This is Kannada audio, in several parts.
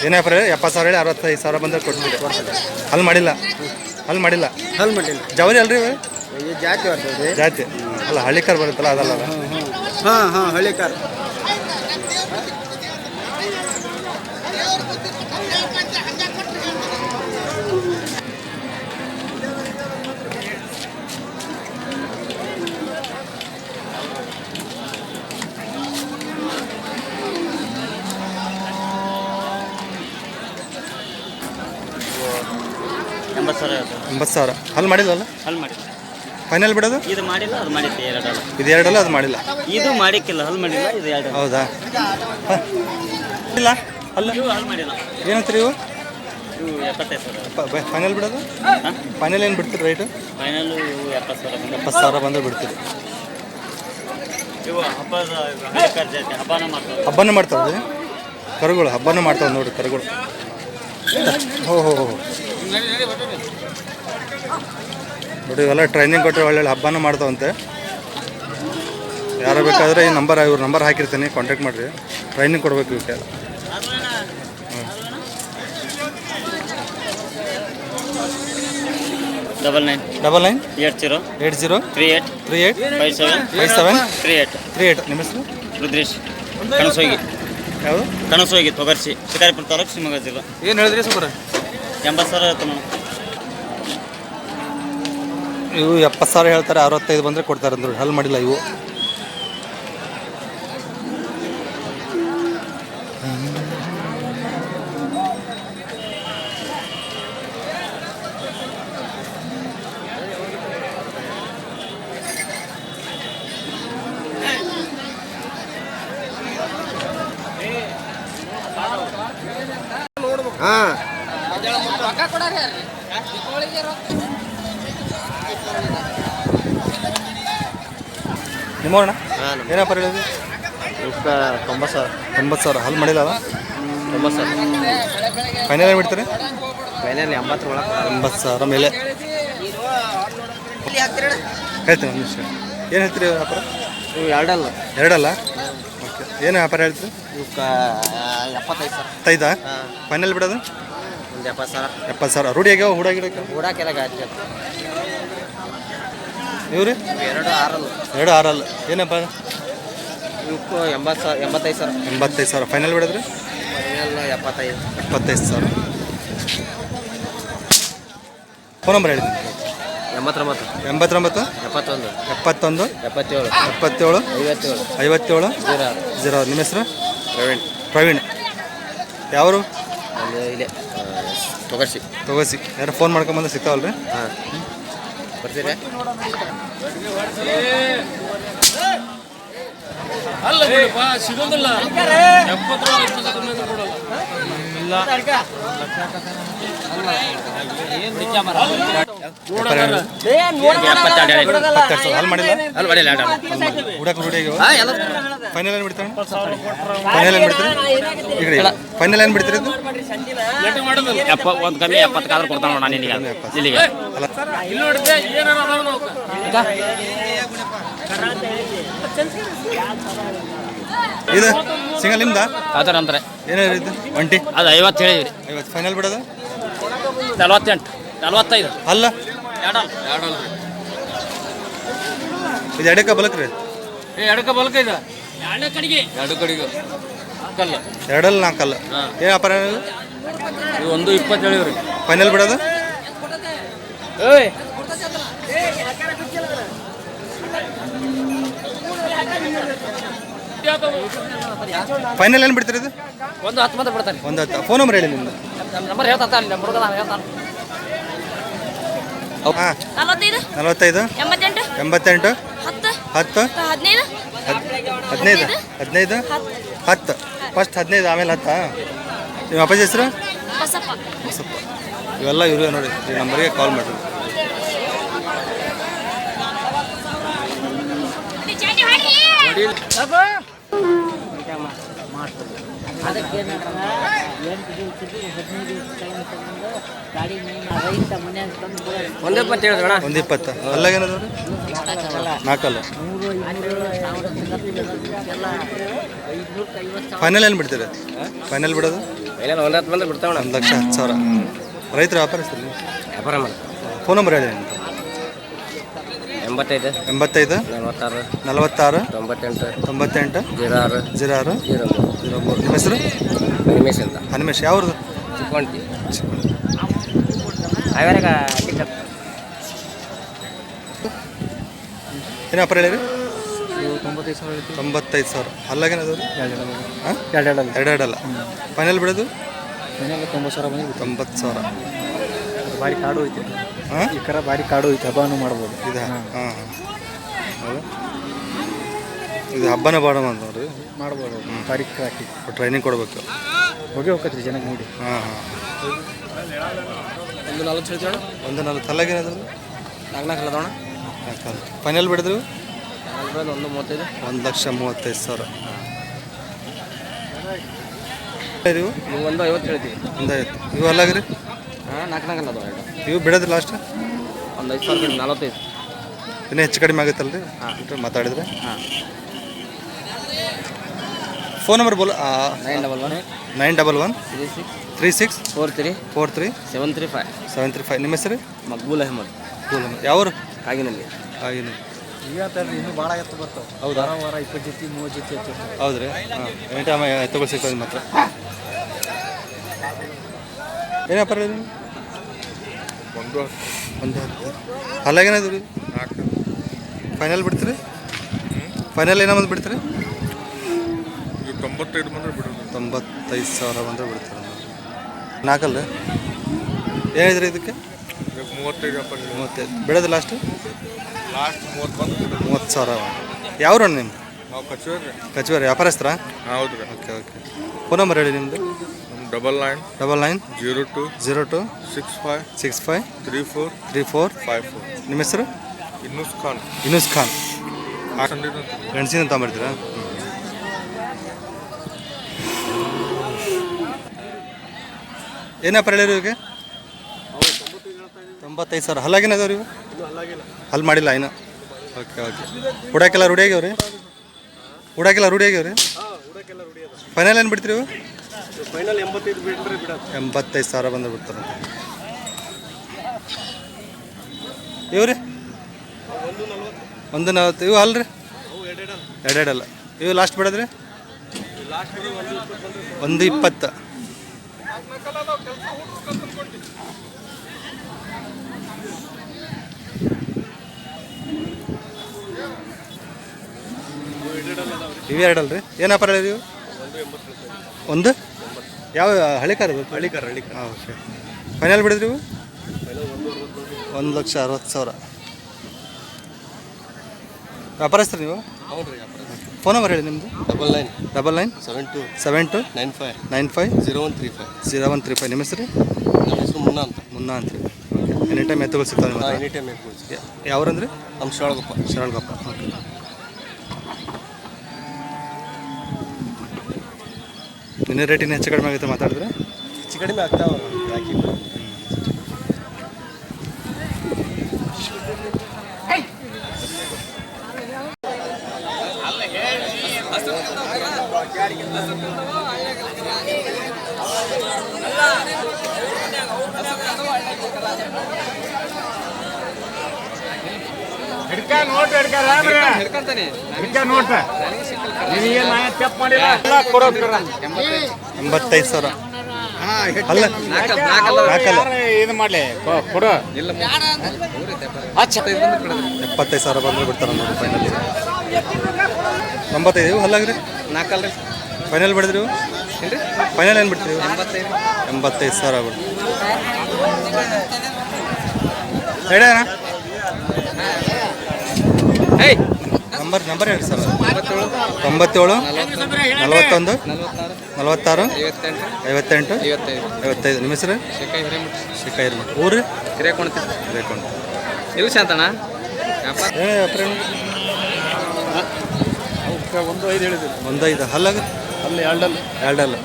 ಏನಾಪ್ರ 70,000 ಹೇಳಿ 65,000 ಬಂದ್ರೆ ಕೊಡ್ತೀರಿ. ಅಲ್ಲಿ ಮಾಡಿಲ್ಲ ಜವರಿ ಅಲ್ರಿ ಜಾತಿ ಬರ್ತದೆ. ಜಾತಿ ಅಲ್ಲ ಹಳ್ಳಿಕಾರ್ ಬರುತ್ತಲ್ಲ ಅದಲ್ಲ. ಹಾಂ ಹಳ್ಳಿಕಾರ್. ಎಂಬತ್ತು ಸಾವಿರ ಅಲ್ಲಿ ಮಾಡಿಲ್ಲಲ್ಲ. ಹಲ್ ಮಾಡಿ ಫೈನಲ್ ಬಿಡೋದು ಇದು ಮಾಡಿಲ್ಲ, ಅದು ಮಾಡಿದ್ದೆ ಎರಡಲ್ಲ. ಇದು ಎರಡಲ್ಲ ಅದು ಮಾಡಿಲ್ಲ. ಇದು ಮಾಡಿಕ್ಕಿಲ್ಲ, ಹಲ್ ಮಾಡಿಲ್ಲ, ಇದು ಎರಡು. ಹೌದಾ ಇಲ್ಲ ಅಲ್ಲ ಹಲ್ ಮಾಡಿಲ್ಲ. ಏನಂತೀರಿ ಇವು? ಇವು 75,000. ಫೈನಲ್ ಬಿಡೋದು ಫೈನಲ್ ಏನು ಬಿಡ್ತೀರಿ ರೇಟು? ಫೈನಲ್ ಇವು 70,000. 70,000 ಬಂದರೆ ಬಿಡ್ತೀರಿ. ಇವು ಹಬ್ಬದ ಹಳ್ಳಿಕಾರ್ ಜಾತಿ ಹಬ್ಬನ ಮಾಡ್ತಾವೆ ಕರುಗಳು. ಹಬ್ಬನ ಮಾಡ್ತಾವೆ ನೋಡಿ ಕರುಗಳು. ಹೋ ನೋಡಿ ಇವೆಲ್ಲ ಟ್ರೈನಿಂಗ್ ಕೊಟ್ಟರೆ ಒಳ್ಳೆ ಹಬ್ಬನ ಮಾಡ್ತಾವಂತೆ. ಯಾರು ಬೇಕಾದರೆ ಈ ಇವ್ರ ನಂಬರ್ ಹಾಕಿರ್ತೀನಿ, ಕಾಂಟ್ಯಾಕ್ಟ್ ಮಾಡಿರಿ. ಟ್ರೈನಿಂಗ್ ಕೊಡ್ಬೇಕು ಇವಕ್ಕೆ. Double nine 80 38 57 38. ನಿಮ್ಮ ಹೆಸರು? ರುದ್ರೇಶ್. ಕಣಸೋಗಿ. ಯಾವುದು? ಕಣಸೋಗಿ ತೊಗರ್ಸಿ, ಶಿಕಾರಿಪುರ ತಾಲೂಕು, ಶಿವಮೊಗ್ಗ ಜಿಲ್ಲಾ. ಏನು ಹೇಳಿದ್ರಿ ಸುಮಾರು? 80,000 ಆಯ್ತು ನಾವು. ಇವು 70,000 ಹೇಳ್ತಾರೆ, 65 ಬಂದರೆ ಕೊಡ್ತಾರೆ ಅಂದ್ರು. ಹಲ್ ಮಾಡಿಲ್ಲ ಇವು. ನಿಮ್ಮಣ್ಣ ಏನಪ್ಪ ಹೇಳಿದ್ವಿ? 90,000 ಹಲ್ ಮಾಡಿಲ್ಲ. 90,000 ಫೈನಲ್ ಏನು ಬಿಡ್ತೀರಿ? ಫೈನಲ್ 80,000 ಮೇಲೆ ಹೇಳ್ತೀನಿ. ಒಂದು ನಿಮಿಷ. ಏನು ಹೇಳ್ತೀರಿ ವ್ಯಾಪಾರ? ಎರಡಲ್ಲ. ಓಕೆ. ಏನು ವ್ಯಾಪಾರ ಹೇಳ್ತೀರಿ? 75 ಫೈನಲ್ ಬಿಡೋದು? 70,000 ರೂಢಿ ಆಗ್ಯಾವ ಹೂಡಾಕೆಲ್ಲ ಗಾಡಿ. ಇವ್ರಿ 2 ಆರಲ್ಲ. ಏನಪ್ಪ? ಇವಕ್ಕೂ 85,000 ಫೈನಲ್ ಬಿಡೋದ್ರಿ? ಫೈನಲ್ 75,000. ಫೋನ್ ನಂಬರ್ ಹೇಳಿದ್ದೀನಿ. 89 71 77 57 0. ನಿಮ್ಮ ಹೆಸರು? ಪ್ರವೀಣ್. ಯಾವರು? ಇಲ್ಲೇ ತೊಗಸಿ. ಯಾರು ಫೋನ್ ಮಾಡ್ಕೊಂಬಂದ್ರೆ ಸಿಗ್ತಾವಲ್ರಿ? ಹಾಂ ಬರ್ತೀರಿ? ಅಲ್ಲ ಸಿಗೋದಿಲ್ಲ. 70 ಹಲ್ ಮಾಡಿಲ್ಲ. ಹುಡಕ್ ರೂಢಿ ಫೈನಲ್ ಏನು ಬಿಡ್ತಾನೆ? ಫೈನಲ್ ಏನು ಬಿಡ್ತೀರಿ? ಒಂದು ಕಮ್ಮಿ 70 ಕಾದ್ರೆ ಕೊಡ್ತಾನೆ ನಾನು ಇಲ್ಲಿಗೆ. ಇದು ಸಿಂಗಲ್ ನಿಮ್ದ? ಅದರ ಅಂತಾರೆ ಏನಿದೆ ಒಂಟಿ? ಅದು 50 ಹೇಳಿದ್ರಿ. 50 ಫೈನಲ್ ಬಿಡೋದು? 48 45 ಅಲ್ಲ ಇದು ಎಡಕ್ಕ ಬಲಕ್ ರೀ? ಎಡಕ ಬಲಕ ಇದೆ. ಎರಡು ಕಡೆಗೆ ಎರಡಲ್ಲ 4 ಏನು ವ್ಯಾಪಾರ? ಒಂದು 20 ಹೇಳಿವ್ರಿ. ಫೈನಲ್ ಬಿಡೋದು? ಫೈನಲ್ ಏನು ಬಿಡ್ತೀರಿ ಇದು? ಒಂದು 10 ಮಂದಿ ಬಿಡ್ತಾನೆ. ಒಂದು 10. ಫೋನ್ ನಂಬರ್ ಹೇಳಿ ನಿಮ್ದು. ನಂಬರ್ ಹೇಳ್ತಾನೆ ನಮ್ಮ ಹುಡುಗ ಹೇಳ್ತಾನೆ. 45 88 10 15 10. ಫಸ್ಟ್ 15 ಆಮೇಲೆ 10. ನಿಮ್ಮ ಅಪ್ಪಾಜಿ ಹೆಸರು? ಬಸಪ್ಪ. ಇವೆಲ್ಲ ಇವ್ರಿಗೆ ನೋಡಿ, ಈ ನಂಬರ್ಗೆ ಕಾಲ್ ಮಾಡಿರಿ. ಅದಕ್ಕೆ ಎಂಟು ದಿವಸದ್ದು 15 ದಿವಸ ಟೈಮ್ ತಗೊಂಡು ಗಾಡಿ ರೈತ ಮನ್ಯಾಗ ತಂದು ಬಿಡೋದು. 120 ಹೇಳಿದ್ರಣ. 120 ಅಲ್ಲಾಗೇನದವ್ರಿ ನಾಲ್ಕಲ್ಲ 550 ಫೈನಲ್ ಏನು ಬಿಡ್ತೀರಿ ಫೈನಲ್ ಬಿಡೋದು ಇಲ್ಲ 110 ಬಂದ್ರೆ ಬಿಡ್ತಾವಣ. 1,10,000 ರೈತರು ವ್ಯಾಪಾರಿಸ್ತೀರಿ ನೀವು ವ್ಯಾಪಾರ ಮಾಡಿ. ಫೋನ್ ನಂಬರ್ ಹೇಳಿ ನಿಮ್ದು 85 85 46 46 98 98 06 06 03 ನಿಮ್ಮ ಹೆಸರು ಹನುಮೇಶ್ ಅಂತ. ಹನುಮೇಶ್ ಯಾವ್ದು ಚಿಕ್ಕೊಂಡಿ ಅವೇರಾಗ ಏನು ವ್ಯಾಪಾರ ಹೇಳಿರಿ 95,000 ಅಲ್ಲಾಗೇನದು ಹಾಂ ಎರಡೆರಡಲ್ಲ ಫೈನಲ್ ಬಿಡೋದು 90,000 ಭಾರಿ ಕಾಡು ಐತೆ ಹಾಂ ಈ ಕರ ಭಾರಿ ಕಾಡು ಐತೆ ಹಬ್ಬನೂ ಮಾಡ್ಬೋದು. ಇದು ಹಾಂ ಹಾಂ ಹೌದು ಇದು ಹಬ್ಬನ ಬಾಡ ನೋಡ್ರಿ ಮಾಡ್ಬೋದು ಭಾರಿ ಕಾಟಿ ಟ್ರೈನಿಂಗ್ ಕೊಡ್ಬೇಕು ಹೋಗಿ ಹೋಗತ್ರಿ ಜನಕ್ಕೆ ನೋಡಿ. ಹಾಂ ಹಾಂ 140 ಹೇಳ್ತೀವಣ. 140 ಅಲ್ಲಾಗೇನದು 4 ಅಲ್ಲದವಣ. ಫೈನಲ್ ಬಿಡಿದ್ರು 135 1,35,000 ಇವು ನೀವು 150 ಹೇಳ್ತೀವಿ. 150 ಇವು ಅಲ್ಲಾಗ್ರಿ ಹಾಂ 4 ಅಲ್ಲದವ. ಇವು ಬಿಡೋದು ಲಾಸ್ಟ್ ಒಂದು 5,000 45. ಇನ್ನೂ ಹೆಚ್ಚು ಕಡಿಮೆ ಆಗುತ್ತಲ್ಲ ರೀ ಮಾತಾಡಿದ್ರೆ ಹಾಂ ಫೋನ್ ನಂಬರ್ ಬೋಲ 911 911 36 43 43 735. 735 ನಿಮ್ಮ ಹೆಸರು ಮಕ್ಬೂಲ್ ಅಹಮದ್ ಯಾವರು ಕಾಗಿನಲ್ಲಿ. ಆಗಿನ ಈಗ ಇನ್ನೂ ಭಾಳ ಎತ್ತು ಬರ್ತಾವೆ. ಹೌದಾ ವಾರ 20 ಜೊತೆ 30 ಜೊತೆ ಎತ್ತಿರ್ತಾವೆ. ಹೌದು ರೀ ಹಾಂ ಎನಿ ಟೈಮ್ ಎತ್ತುಗಳು ಸಿಗ್ತದೆ ಮಾತ್ರ ಏನು ವ್ಯಾಪಾರ ಹೇಳಿ ಒಂದು ಅಲ್ಲಾಗೇನದು ರೀ ಫೈನಲ್ ಬಿಡ್ತೀರಿ ಫೈನಲ್ ಏನೋ ಬಿಡ್ತೀರಿ 95 ಬಂದ್ರೆ ಬಿಡೋದು. 95,000 ಬಂದರೆ ಬಿಡ್ತಾರೆ ನಾಲ್ಕಲ್ಲ ಏನಿದ್ರಿ ಇದಕ್ಕೆ 35 ವ್ಯಾಪಾರ 35 ಬಿಡೋದು ಲಾಸ್ಟ್ ಲಾಸ್ಟ್ 30 ಬಂದ್ರೆ ಬಿಡೋದು. 30,000 ಯಾವ ನಿಮ್ಮ ನಾವು ಕಚೇರಿ ಕಚೇರಿ ವ್ಯಾಪಾರಸ್ತ್ರ ಹೌದು ರೀ. ಓಕೆ ಓಕೆ ಫೋನ್ ನಂಬರ್ ಹೇಳಿ ನಿಮ್ಮದು ನಮ್ಮ 99 99 02 02 65 65 34 34 54. ನಿಮ್ಮ ಹೆಸರು ಇನ್ನೂಸ್ ಖಾನ್ ಖಾನ್ ಸಂಡೀದ್ ಅಂತ. ಗಣಸಿನ ತಗೊಂಬರ್ತೀರಾ ಏನು ವ್ಯಾಪಾರ ಹೇಳಿರಿ ಇವಾಗ 95,000 ಹಲ್ಲಾಗೇನದವ್ರಿ ಇವು ಹಲ್ ಮಾಡಿಲ್ಲ ಇನ್ನು ಓಕೆ ಓಕೆ ಹುಡಾಕೆಲ್ಲ ರೂಢಿ ಆಗ್ಯಾವ್ರಿ ಹುಡಾಕೆಲ್ಲ ರೂಢಿ ಆಗ್ಯಾವ್ರಿ ಫೈನಲ್ ಏನು ಬಿಡ್ತೀರಿ ಇವು ಫೈನಲ್ 85 ಬಿಟ್ಟರೆ ಬಿಡೋದು. 85,000 ಬಂದ್ರೆ ಬಿಡ್ತಾರೆ ಇವು ರೀ 140 ಇವು ಅಲ್ರಿ ಎರಡೆರಡಲ್ಲ ಇವು ಲಾಸ್ಟ್ ಬಿಡೋದ್ರಿ 120 ಇವು ಎರಡಲ್ರಿ ಏನು ವ್ಯಾಪಾರ ಹೇಳಿರಿ ಇವು ಒಂದು ಯಾವ ಹಳಿ ಕಾರ್ ಹಾಂ ಓಕೆ ಫೈನಲ್ ಬಿಡಿದ್ರಿ ಇವು 1,60,000 ವ್ಯಾಪಾರಸ್ತ್ರಿ ನೀವು ಫೋನ್ ನಂಬರ್ ಹೇಳಿ ನಿಮ್ಮದು 99 72 72 95 95 0135. 0135 ನಿಮ್ಮ ಹೆಸರು ನಮ್ಮ ಹೆಸರು ಮುನ್ನ ಅಂತ. ಮುನ್ನ ಅಂತ್ರಿ ಎನಿ ಟೈಮ್ ಎತ್ತುಗಳು ಸಿಗ್ತಾವೆ ನಿಮ್ಮ ಹತ್ರ? ಎನಿ ಟೈಮ್ ಹೇಳ್ಕೊಡ್ತೀವಿ. ಯಾವ್ರಂದ್ರಿ ನಮ್ಮ ಶಾಳಗಪ್ಪ. ಶರಳ್ಗಪ್ಪ ಓಕೆ ನಿನ್ನೆ ರೇಟಿನ ಹೆಚ್ಚು ಕಡಿಮೆ ಆಗುತ್ತೆ ಮಾತಾಡಿದ್ರೆ ಹೆಚ್ಚು ಕಡಿಮೆ ಆಗ್ತಾವ ಯಾಕೆ ಎಂಬತ್ತೈದು ಸಾವಿರ ಅಲ್ಲ ನಾಲ್ಕಲ್ಲ ಇದು ಮಾಡಲಿ ಕೊಡು. 75 ಸಾವಿರ ಬಂದ್ರೆ ಬಿಡ್ತಾರೆ ನೋಡಿ ಫೈನಲ್ 95 ಹಲ್ಲಾಗ್ರಿ ನಾಲ್ಕಲ್ರಿ ಫೈನಲ್ ಬಿಡಿದ್ರಿ ಏನ್ರಿ ಫೈನಲ್ ಏನು ಬಿಡ್ತೀರಿ 85. 85 ಸಾವಿರ ಬಿಡ್ರಿ ಹೇಳಿ ಅಣ್ಣ ಏಯ್ ನಂಬರ್ ಹೇಳಿ ಸರ್ 97 97 41 46 46 58 58 55 55 ನಿಮ್ಮ ಹೆಸರು ಶೇಖಾಯಿ ಹಿರೇಮಠ ಶಿಕಾಯಿರ್ ಊರು ಹಿರೇಕೊಂಡ್ತಿ ರೇಕೊಂಡು ಇಲ್ಲ ಶಾಂತಣ್ಣ ವ್ಯಾಪಾರ ಏನು ವ್ಯಾಪಾರ ಒಂದು 5 ಹೇಳಿದ್ರು. 1 5 ಹಲ್ಲಾಗ ಅಲ್ಲಿ ಎರಡಲ್ಲಿ ಎರಡಲ್ಲ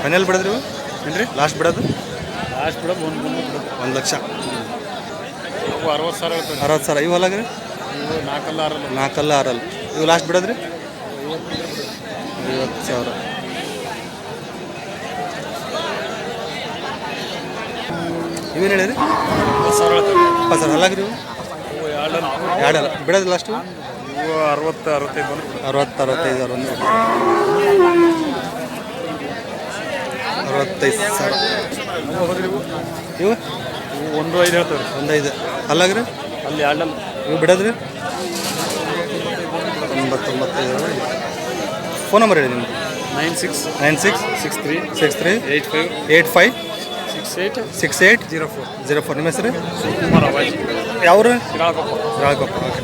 ಫೈನಲ್ ಬಿಡೋದ್ರಿ ಏನು ರೀ ಲಾಸ್ಟ್ ಬಿಡೋದು ಲಾಸ್ಟ್ ಬಿಡೋದು ಒಂದು 1 ಲಕ್ಷ ಅವು 60,000 ಹೇಳ್ತಾರೆ 60,000 ಇವು ಹೊಲಾಗ್ರಿ ಇವು 4 ಆರಲ್ಲ 4 ಅಲ್ಲ 6 ಅಲ್ಲ ಇವು ಲಾಸ್ಟ್ ಬಿಡೋದ್ರಿ 50,000 ಇವೇನು ಹೇಳಿರಿ 20,000 ಹೇಳ್ತಾರೆ 20,000 ಹೊಲಾಗ್ರಿ ಇವು ಇವು ಎರಡಲ್ಲ ಎರಡಲ್ಲ ಬಿಡೋದು ಲಾಸ್ಟು ಇವು 60 65 ಬಂದ್ರೆ 60 65,000 ಒಂದು 65,000 ಇವು ಇವು 1.5 ಹೇಳ್ತಾರೆ 1.5 ಅಲ್ಲಾಗ್ರಿ ಅಲ್ಲಿ ಎರಡಲ್ಲ ಇವು ಬಿಡೋದ್ರಿ 95 ಫೋನ್ ನಂಬರ್ ಹೇಳಿ ನಿಮ್ದು 9663 85 68 04 ನಿಮ್ಮ ಹೆಸರು ಕುಮಾರ್ ಅವಾಜ್ ಯಾವ್ರು ಶಿರಾಳಕೊಪ್ಪ ರಾಘಪ್ಪ ಓಕೆ